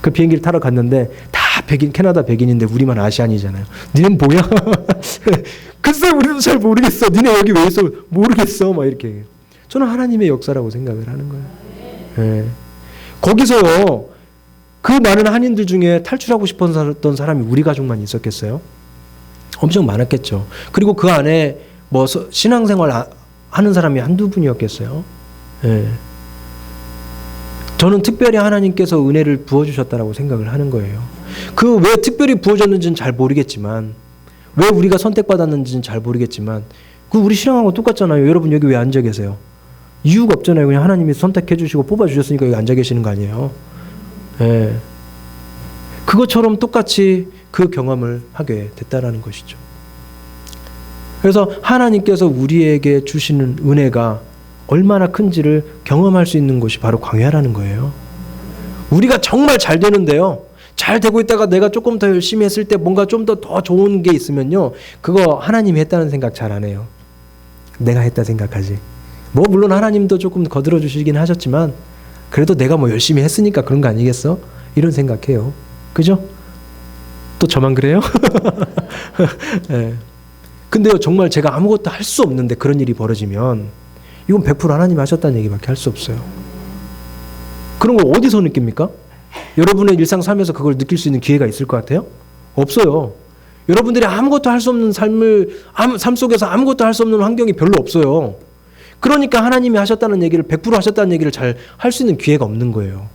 그 비행기를 타러 갔는데 다 백인, 캐나다 백인인데 우리만 아시안이잖아요. 니는 뭐야? 글쎄 우리도 잘 모르겠어. 니네 여기 왜 있어? 모르겠어. 막 이렇게. 저는 하나님의 역사라고 생각을 하는 거예요. 네. 거기서요. 그 많은 한인들 중에 탈출하고 싶었던 사람이 우리 가족만 있었겠어요? 엄청 많았겠죠. 그리고 그 안에 뭐 신앙생활 하는 사람이 한두 분이었겠어요? 네. 저는 특별히 하나님께서 은혜를 부어주셨다라고 생각을 하는 거예요. 그 왜 특별히 부어줬는지는 잘 모르겠지만, 왜 우리가 선택받았는지는 잘 모르겠지만, 그 우리 신앙하고 똑같잖아요. 여러분 여기 왜 앉아 계세요? 이유가 없잖아요. 그냥 하나님이 선택해 주시고 뽑아 주셨으니까 여기 앉아 계시는 거 아니에요? 예. 그것처럼 똑같이 그 경험을 하게 됐다라는 것이죠. 그래서 하나님께서 우리에게 주시는 은혜가 얼마나 큰지를 경험할 수 있는 곳이 바로 광야라는 거예요. 우리가 정말 잘 되는데요. 잘 되고 있다가 내가 조금 더 열심히 했을 때 뭔가 좀 더 좋은 게 있으면요. 그거 하나님이 했다는 생각 잘 안 해요. 내가 했다 생각하지. 뭐 물론 하나님도 조금 거들어 주시긴 하셨지만 그래도 내가 뭐 열심히 했으니까 그런 거 아니겠어? 이런 생각해요. 그죠? 또 저만 그래요? 네. 근데요, 정말 제가 아무것도 할 수 없는데 그런 일이 벌어지면 이건 100% 하나님이 하셨다는 얘기밖에 할 수 없어요. 그런 걸 어디서 느낍니까? 여러분의 일상 삶에서 그걸 느낄 수 있는 기회가 있을 것 같아요? 없어요. 여러분들이 아무것도 할 수 없는 삶 속에서 아무것도 할 수 없는 환경이 별로 없어요. 그러니까 하나님이 하셨다는 얘기를 100% 하셨다는 얘기를 잘 할 수 있는 기회가 없는 거예요.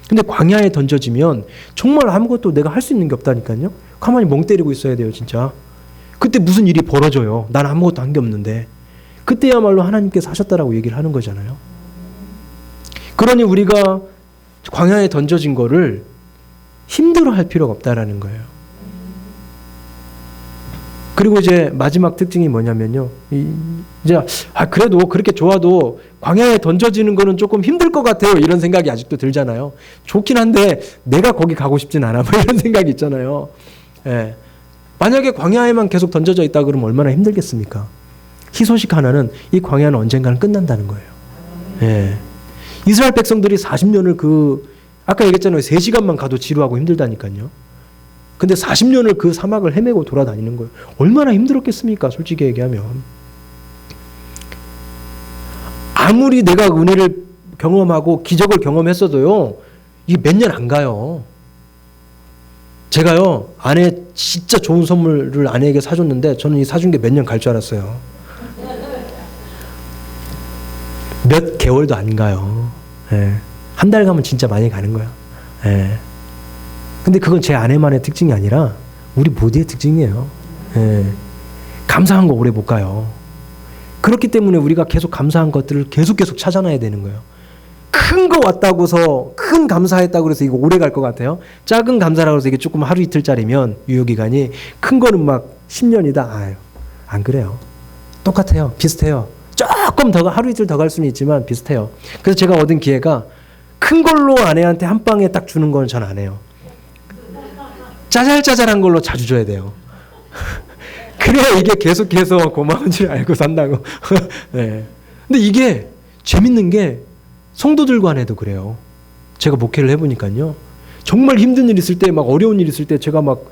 근데 광야에 던져지면 정말 아무것도 내가 할 수 있는 게 없다니까요. 가만히 멍 때리고 있어야 돼요, 진짜. 그때 무슨 일이 벌어져요. 난 아무것도 한 게 없는데. 그때야말로 하나님께서 하셨다라고 얘기를 하는 거잖아요. 그러니 우리가 광야에 던져진 거를 힘들어할 필요가 없다라는 거예요. 그리고 이제 마지막 특징이 뭐냐면요. 이제 그래도 그렇게 좋아도 광야에 던져지는 거는 조금 힘들 것 같아요. 이런 생각이 아직도 들잖아요. 좋긴 한데 내가 거기 가고 싶진 않아. 뭐 이런 생각이 있잖아요. 예. 만약에 광야에만 계속 던져져 있다 그러면 얼마나 힘들겠습니까? 희소식 하나는 이 광야는 언젠가는 끝난다는 거예요. 예. 이스라엘 백성들이 40년을 아까 얘기했잖아요. 3시간만 가도 지루하고 힘들다니까요. 근데 40년을 그 사막을 헤매고 돌아다니는 거예요. 얼마나 힘들었겠습니까? 솔직히 얘기하면. 아무리 내가 은혜를 경험하고 기적을 경험했어도요. 이게 몇 년 안 가요. 제가요. 아내 진짜 좋은 선물을 아내에게 사줬는데 저는 이 사준 게 몇 년 갈 줄 알았어요. 몇 개월도 안 가요. 예. 한 달 가면 진짜 많이 가는 거야. 예. 근데 그건 제 아내만의 특징이 아니라 우리 모두의 특징이에요. 예. 감사한 거 오래 못 가요. 그렇기 때문에 우리가 계속 감사한 것들을 계속 찾아놔야 되는 거예요. 큰 거 왔다고서 큰 감사했다고 해서 이거 오래 갈 것 같아요. 작은 감사라고 해서 이게 조금 하루 이틀짜리면 유효기간이 큰 거는 막 10년이다. 아유, 안 그래요. 똑같아요. 비슷해요. 조금 더 하루 이틀 더 갈 수는 있지만 비슷해요. 그래서 제가 얻은 기회가 큰 걸로 아내한테 한 방에 딱 주는 건 전 안 해요. 짜잘짜잘한 걸로 자주 줘야 돼요. 그래야 이게 계속해서 고마운 줄 알고 산다고. 네. 근데 이게 재밌는 게 성도들 간에도 그래요. 제가 목회를 해보니까요. 정말 힘든 일 있을 때, 막 어려운 일 있을 때 제가 막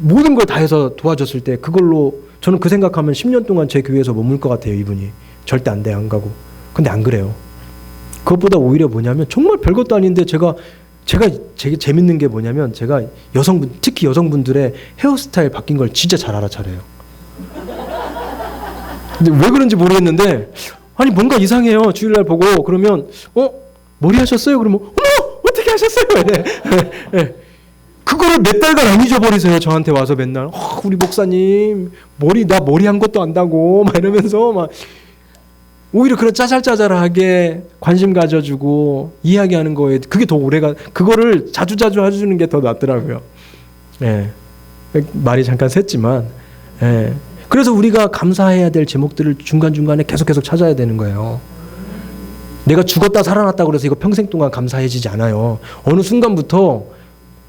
모든 걸 다 해서 도와줬을 때 그걸로 저는 그 생각하면 10년 동안 제 교회에서 머물 것 같아요. 이분이. 절대 안 돼, 안 가고. 근데 안 그래요. 그것보다 오히려 뭐냐면 정말 별것도 아닌데 제가 되게 재밌는 게 뭐냐면 제가 특히 여성분들의 헤어스타일 바뀐 걸 진짜 잘 알아차려요. 근데 왜 그런지 모르겠는데 아니 뭔가 이상해요. 주일날 보고 그러면 머리 하셨어요? 그러면 어머 어떻게 하셨어요? 네. 그거를 몇 달간 안 잊어버리세요. 저한테 와서 맨날 우리 목사님 나 머리 한 것도 안다고 막 이러면서 막 오히려 그런 짜잘짜잘하게 관심 가져주고 이야기하는 거에 그게 더 그거를 자주자주 해주는 게 더 낫더라고요. 예. 말이 잠깐 샜지만, 예. 그래서 우리가 감사해야 될 제목들을 중간중간에 계속 찾아야 되는 거예요. 내가 죽었다 살아났다 그래서 이거 평생 동안 감사해지지 않아요. 어느 순간부터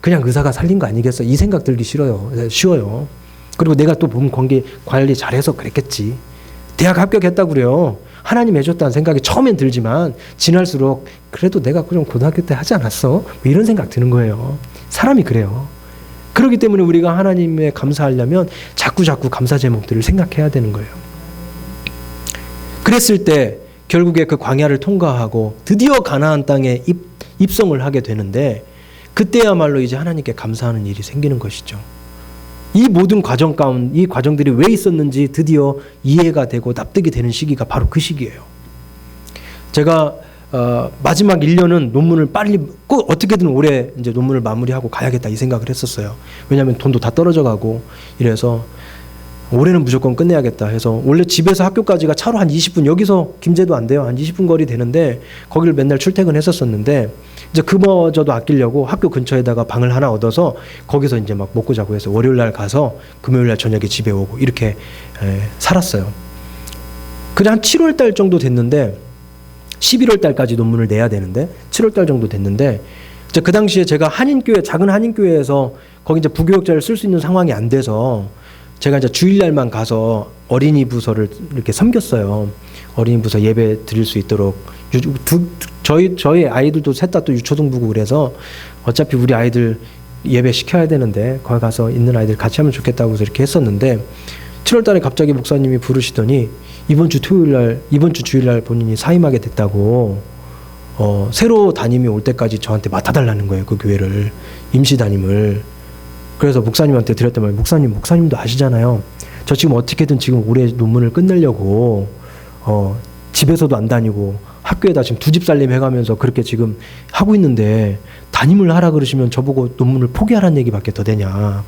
그냥 의사가 살린 거 아니겠어? 이 생각 들기 쉬워요. 그리고 내가 또 몸 관리 잘해서 그랬겠지. 대학 합격했다고 그래요. 하나님 해줬다는 생각이 처음엔 들지만 지날수록 그래도 내가 좀 고등학교 때 하지 않았어? 뭐 이런 생각 드는 거예요. 사람이 그래요. 그렇기 때문에 우리가 하나님에 감사하려면 자꾸 감사 제목들을 생각해야 되는 거예요. 그랬을 때 결국에 그 광야를 통과하고 드디어 가나안 땅에 입성을 하게 되는데 그때야말로 이제 하나님께 감사하는 일이 생기는 것이죠. 이 모든 과정 가운데 이 과정들이 왜 있었는지 드디어 이해가 되고 납득이 되는 시기가 바로 그 시기예요. 제가 마지막 1년은 논문을 빨리 꼭 어떻게든 올해 이제 논문을 마무리하고 가야겠다 이 생각을 했었어요. 왜냐하면 돈도 다 떨어져 가고 이래서 올해는 무조건 끝내야겠다 해서 원래 집에서 학교까지가 차로 한 20분, 여기서 김제도 안 돼요. 한 20분 거리 되는데 거기를 맨날 출퇴근했었었는데 이제 그거저도 아끼려고 학교 근처에다가 방을 하나 얻어서 거기서 이제 막 먹고 자고 해서 월요일 날 가서 금요일 날 저녁에 집에 오고 이렇게 살았어요. 그냥 한 7월 달 정도 됐는데 11월 달까지 논문을 내야 되는데 7월 달 정도 됐는데 이제 그 당시에 제가 작은 한인교회에서 거기 이제 부교역자를 쓸 수 있는 상황이 안 돼서 제가 이제 주일날만 가서 어린이 부서를 이렇게 섬겼어요. 어린이 부서 예배 드릴 수 있도록 저희 아이들도 셋 다 또 유초등부고 그래서 어차피 우리 아이들 예배 시켜야 되는데 거기 가서 있는 아이들 같이 하면 좋겠다고 해서 이렇게 했었는데 7월 달에 갑자기 목사님이 부르시더니 이번 주 주일날 본인이 사임하게 됐다고 새로 담임이 올 때까지 저한테 맡아달라는 거예요. 그 교회를 임시 담임을. 그래서 목사님한테 드렸단 말이에요. 목사님도 아시잖아요. 저 지금 어떻게든 지금 올해 논문을 끝내려고 집에서도 안 다니고 학교에다 지금 2집 살림 해가면서 그렇게 지금 하고 있는데 담임을 하라 그러시면 저보고 논문을 포기하라는 얘기밖에 더 되냐.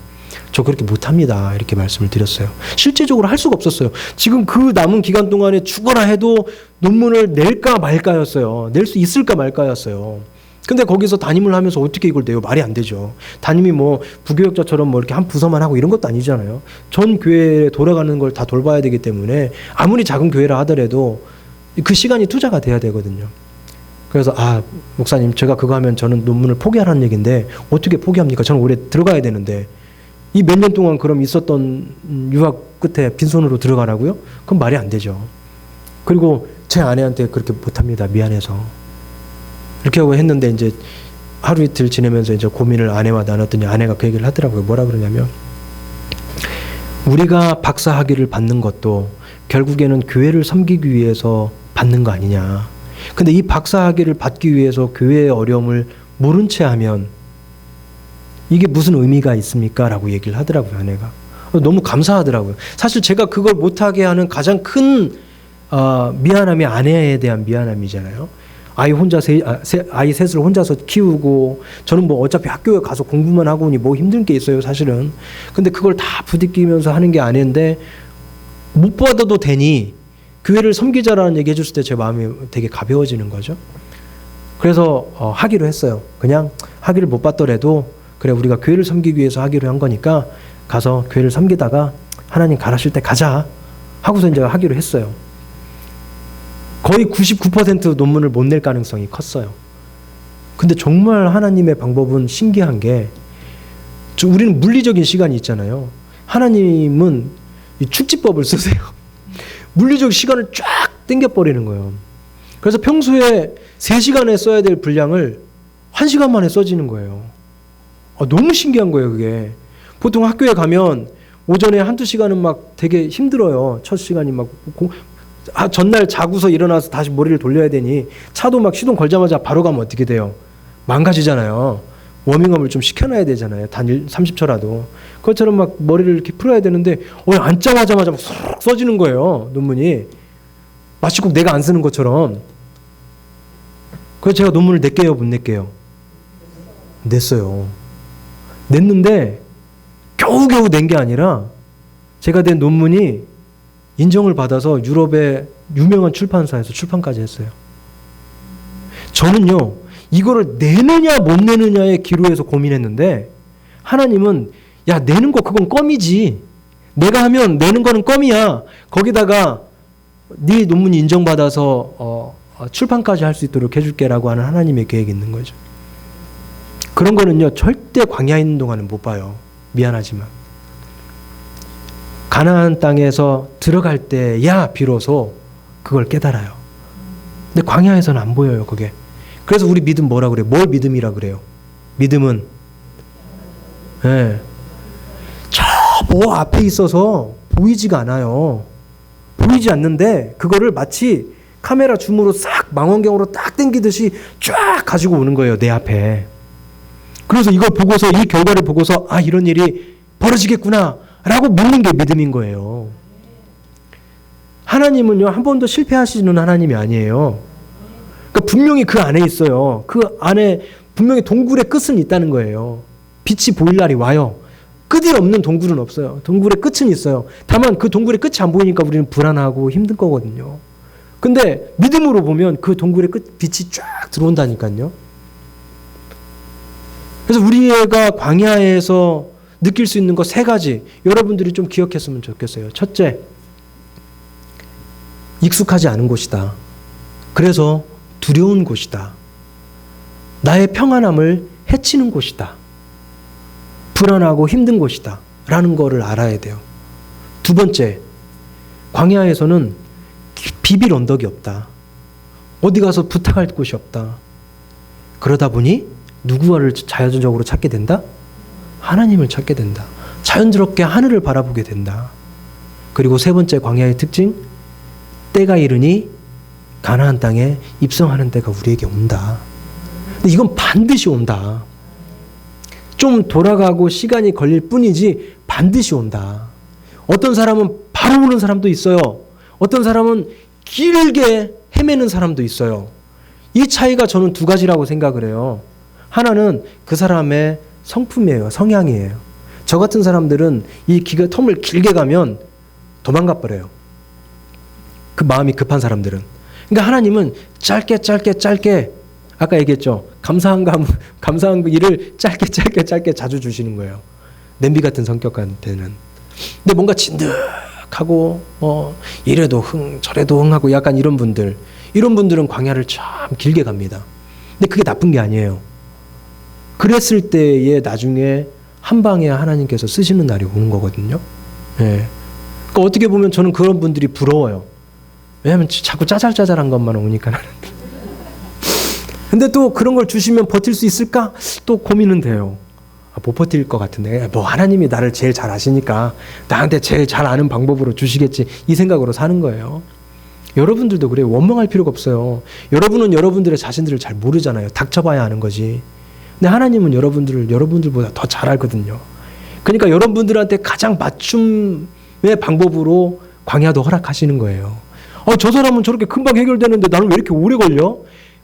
저 그렇게 못합니다. 이렇게 말씀을 드렸어요. 실제적으로 할 수가 없었어요. 지금 그 남은 기간 동안에 죽어라 해도 논문을 낼까 말까였어요. 낼 수 있을까 말까였어요. 근데 거기서 담임을 하면서 어떻게 이걸 내요? 말이 안 되죠. 담임이 뭐 부교역자처럼 뭐 이렇게 한 부서만 하고 이런 것도 아니잖아요. 전 교회에 돌아가는 걸 다 돌봐야 되기 때문에 아무리 작은 교회라 하더라도 그 시간이 투자가 돼야 되거든요. 그래서 목사님 제가 그거 하면 저는 논문을 포기하라는 얘기인데 어떻게 포기합니까? 저는 올해 들어가야 되는데 이 몇 년 동안 그럼 있었던 유학 끝에 빈손으로 들어가라고요? 그건 말이 안 되죠. 그리고 제 아내한테 그렇게 못합니다. 미안해서. 이렇게 하고 했는데 이제 하루 이틀 지내면서 이제 고민을 아내와 나눴더니 아내가 그 얘기를 하더라고요. 뭐라 그러냐면 우리가 박사 학위를 받는 것도 결국에는 교회를 섬기기 위해서 받는 거 아니냐. 근데 이 박사 학위를 받기 위해서 교회의 어려움을 모른 채 하면 이게 무슨 의미가 있습니까? 라고 얘기를 하더라고요. 아내가. 너무 감사하더라고요. 사실 제가 그걸 못하게 하는 가장 큰 미안함이 아내에 대한 미안함이잖아요. 아이 셋을 혼자서 키우고 저는 뭐 어차피 학교에 가서 공부만 하고 오니 뭐 힘든 게 있어요 사실은. 근데 그걸 다 부딪히면서 하는 게 아닌데 못 받아도 되니 교회를 섬기자라는 얘기 해줬을 때 제 마음이 되게 가벼워지는 거죠. 그래서 하기로 했어요. 그냥 학위를 못 받더라도 그래 우리가 교회를 섬기기 위해서 하기로 한 거니까 가서 교회를 섬기다가 하나님 가라실 때 가자 하고서 이제 하기로 했어요. 거의 99% 논문을 못 낼 가능성이 컸어요. 근데 정말 하나님의 방법은 신기한 게 우리는 물리적인 시간이 있잖아요. 하나님은 이 축지법을 쓰세요. 물리적 시간을 쫙 당겨버리는 거예요. 그래서 평소에 3시간에 써야 될 분량을 1시간 만에 써지는 거예요. 너무 신기한 거예요, 그게. 보통 학교에 가면 오전에 1-2시간은 막 되게 힘들어요. 첫 시간이 막 전날 자고서 일어나서 다시 머리를 돌려야 되니 차도 막 시동 걸자마자 바로 가면 어떻게 돼요? 망가지잖아요. 워밍업을 좀 시켜놔야 되잖아요. 단 30초라도. 그것처럼 막 머리를 이렇게 풀어야 되는데 앉자마자 막 쏙 써지는 거예요. 논문이. 마치 꼭 내가 안 쓰는 것처럼. 그래서 제가 논문을 낼게요, 못 낼게요? 냈어요. 냈는데 겨우겨우 낸 게 아니라 제가 낸 논문이 인정을 받아서 유럽의 유명한 출판사에서 출판까지 했어요. 저는요, 이거를 내느냐 못 내느냐의 기로에서 고민했는데 하나님은 야 내는 거 그건 껌이지. 내가 하면 내는 거는 껌이야. 거기다가 네 논문이 인정받아서 출판까지 할 수 있도록 해줄게라고 하는 하나님의 계획이 있는 거죠. 그런 거는요 절대 광야에 있는 동안은 못 봐요. 미안하지만. 가나안 땅에서 들어갈 때야 비로소 그걸 깨달아요. 근데 광야에서는 안 보여요 그게. 그래서 우리 믿음 뭐라 그래요? 뭘 믿음이라 그래요? 믿음은 저 뭐 앞에 있어서 보이지가 않아요. 보이지 않는데 그거를 마치 카메라 줌으로 싹 망원경으로 딱 당기듯이 쫙 가지고 오는 거예요 내 앞에. 그래서 이걸 보고서 이 결과를 보고서 아 이런 일이 벌어지겠구나 라고 믿는 게 믿음인 거예요. 하나님은요 한 번도 실패하시는 하나님이 아니에요. 그러니까 분명히 그 안에 있어요. 그 안에 분명히 동굴의 끝은 있다는 거예요. 빛이 보일 날이 와요. 끝이 없는 동굴은 없어요. 동굴의 끝은 있어요. 다만 그 동굴의 끝이 안 보이니까 우리는 불안하고 힘든 거거든요. 근데 믿음으로 보면 그 동굴의 끝 빛이 쫙 들어온다니까요. 그래서 우리가 광야에서 느낄 수 있는 거 세 가지 여러분들이 좀 기억했으면 좋겠어요. 첫째, 익숙하지 않은 곳이다. 그래서 두려운 곳이다. 나의 평안함을 해치는 곳이다. 불안하고 힘든 곳이다. 라는 거를 알아야 돼요. 두 번째, 광야에서는 비빌 언덕이 없다. 어디 가서 부탁할 곳이 없다. 그러다 보니 누구를 자연적으로 찾게 된다? 하나님을 찾게 된다. 자연스럽게 하늘을 바라보게 된다. 그리고 세 번째 광야의 특징, 때가 이르니 가나안 땅에 입성하는 때가 우리에게 온다. 근데 이건 반드시 온다. 좀 돌아가고 시간이 걸릴 뿐이지 반드시 온다. 어떤 사람은 바로 오는 사람도 있어요. 어떤 사람은 길게 헤매는 사람도 있어요. 이 차이가 저는 두 가지라고 생각을 해요. 하나는 그 사람의 성품이에요. 성향이에요. 저 같은 사람들은 이 텀을 길게 가면 도망가 버려요. 그 마음이 급한 사람들은. 그러니까 하나님은 짧게 아까 얘기했죠. 감사한 일을 짧게 자주 주시는 거예요. 냄비 같은 성격한테는. 근데 뭔가 진득하고 이래도 저래도 하고 약간 이런 분들은 광야를 참 길게 갑니다. 근데 그게 나쁜 게 아니에요. 그랬을 때에 나중에 한 방에 하나님께서 쓰시는 날이 오는 거거든요. 예. 그러니까 어떻게 보면 저는 그런 분들이 부러워요. 왜냐하면 자꾸 짜잘짜잘한 것만 오니까. 근데 또 그런 걸 주시면 버틸 수 있을까? 또 고민은 돼요. 못 버틸 것 같은데 뭐 하나님이 나를 제일 잘 아시니까 나한테 제일 잘 아는 방법으로 주시겠지 이 생각으로 사는 거예요. 여러분들도 그래요. 원망할 필요가 없어요. 여러분은 여러분들의 자신들을 잘 모르잖아요. 닥쳐봐야 아는 거지. 근데 하나님은 여러분들보다 더 잘 알거든요. 그러니까 여러분들한테 가장 맞춤의 방법으로 광야도 허락하시는 거예요. 저 사람은 저렇게 금방 해결되는데 나는 왜 이렇게 오래 걸려?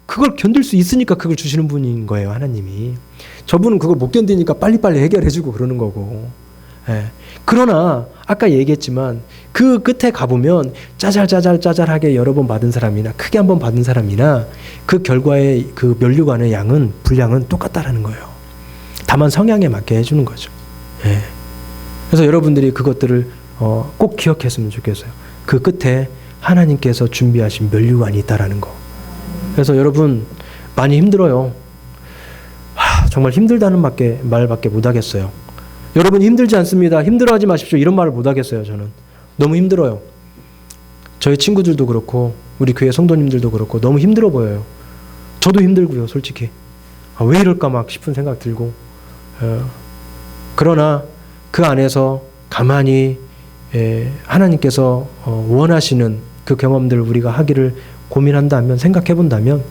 그걸 견딜 수 있으니까 그걸 주시는 분인 거예요, 하나님이. 저분은 그걸 못 견디니까 빨리빨리 해결해주고 그러는 거고. 예. 그러나 아까 얘기했지만 그 끝에 가보면 짜잘하게 여러 번 받은 사람이나 크게 한 번 받은 사람이나 그 결과의 그 면류관의 분량은 똑같다라는 거예요. 다만 성향에 맞게 해주는 거죠. 예. 그래서 여러분들이 그것들을 꼭 기억했으면 좋겠어요. 그 끝에 하나님께서 준비하신 면류관이 있다라는 거. 그래서 여러분 많이 힘들어요. 정말 힘들다는 말밖에 못 하겠어요. 여러분 힘들지 않습니다. 힘들어하지 마십시오. 이런 말을 못 하겠어요. 저는 너무 힘들어요. 저희 친구들도 그렇고 우리 교회 성도님들도 그렇고 너무 힘들어 보여요. 저도 힘들고요. 솔직히 왜 이럴까 막 싶은 생각 들고 그러나 그 안에서 가만히 하나님께서 원하시는 그 경험들을 우리가 하기를 고민한다면 생각해 본다면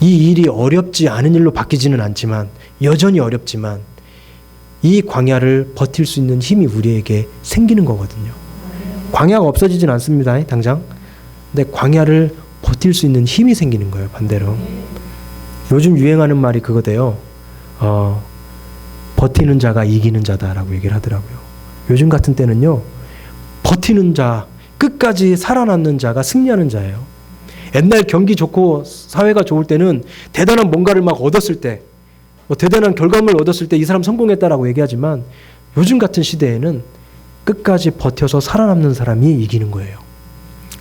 이 일이 어렵지 않은 일로 바뀌지는 않지만 여전히 어렵지만 이 광야를 버틸 수 있는 힘이 우리에게 생기는 거거든요. 광야가 없어지진 않습니다. 당장. 근데 광야를 버틸 수 있는 힘이 생기는 거예요. 반대로. 요즘 유행하는 말이 그거대요. 버티는 자가 이기는 자다라고 얘기를 하더라고요. 요즘 같은 때는요. 버티는 자, 끝까지 살아남는 자가 승리하는 자예요. 옛날 경기 좋고 사회가 좋을 때는 대단한 뭔가를 막 얻었을 때 대단한 결과물을 얻었을 때 이 사람 성공했다라고 얘기하지만 요즘 같은 시대에는 끝까지 버텨서 살아남는 사람이 이기는 거예요.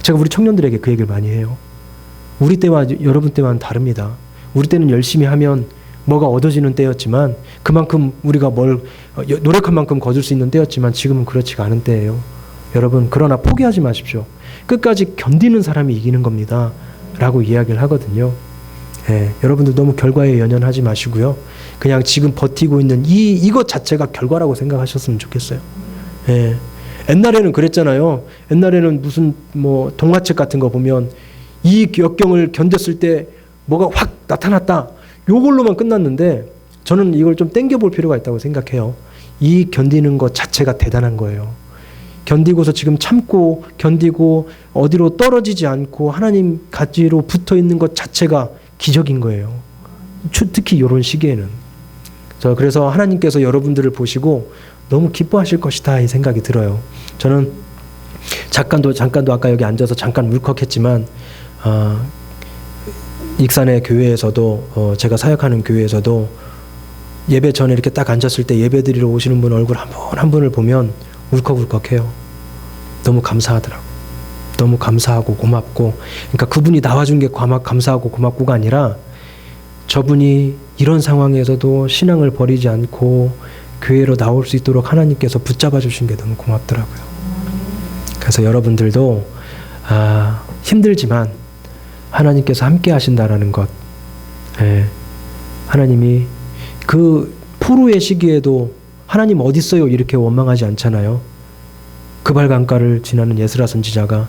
제가 우리 청년들에게 그 얘기를 많이 해요. 우리 때와 여러분 때와는 다릅니다. 우리 때는 열심히 하면 뭐가 얻어지는 때였지만 그만큼 우리가 노력한 만큼 거둘 수 있는 때였지만 지금은 그렇지가 않은 때예요. 여러분, 그러나 포기하지 마십시오. 끝까지 견디는 사람이 이기는 겁니다. 라고 이야기를 하거든요. 예, 여러분들 너무 결과에 연연하지 마시고요. 그냥 지금 버티고 있는 이것 자체가 결과라고 생각하셨으면 좋겠어요. 예. 옛날에는 그랬잖아요. 옛날에는 무슨 동화책 같은 거 보면 이 역경을 견뎠을 때 뭐가 확 나타났다. 요걸로만 끝났는데 저는 이걸 좀 땡겨볼 필요가 있다고 생각해요. 이 견디는 것 자체가 대단한 거예요. 견디고서 지금 참고 견디고 어디로 떨어지지 않고 하나님 가지로 붙어 있는 것 자체가 기적인 거예요. 특히 이런 시기에는. 그래서 하나님께서 여러분들을 보시고 너무 기뻐하실 것이다 이 생각이 들어요. 저는 잠깐도 아까 여기 앉아서 잠깐 울컥했지만 익산의 교회에서도 제가 사역하는 교회에서도 예배 전에 이렇게 딱 앉았을 때 예배 드리러 오시는 분 얼굴 한 분 한 분을 보면 울컥울컥해요. 너무 감사하더라고. 너무 감사하고 고맙고, 그러니까 그분이 나와준 게 감사하고 고맙고가 아니라 저분이 이런 상황에서도 신앙을 버리지 않고 교회로 나올 수 있도록 하나님께서 붙잡아 주신 게 너무 고맙더라고요. 그래서 여러분들도 힘들지만 하나님께서 함께 하신다라는 것, 하나님이 그 포로의 시기에도 하나님 어디 있어요 이렇게 원망하지 않잖아요. 그발강가를 지나는 예스라 선지자가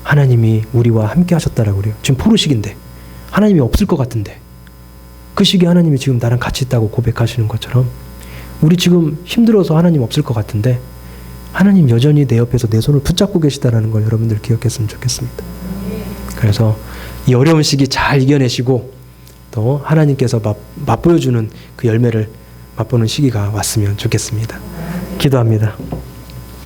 하나님이 우리와 함께 하셨다라고 그래요. 지금 포로 시기인데 하나님이 없을 것 같은데 그 시기에 하나님이 지금 나랑 같이 있다고 고백하시는 것처럼 우리 지금 힘들어서 하나님 없을 것 같은데 하나님 여전히 내 옆에서 내 손을 붙잡고 계시다라는 걸 여러분들 기억했으면 좋겠습니다. 그래서 이 어려운 시기 잘 이겨내시고 또 하나님께서 맛보여주는 그 열매를 맛보는 시기가 왔으면 좋겠습니다. 기도합니다.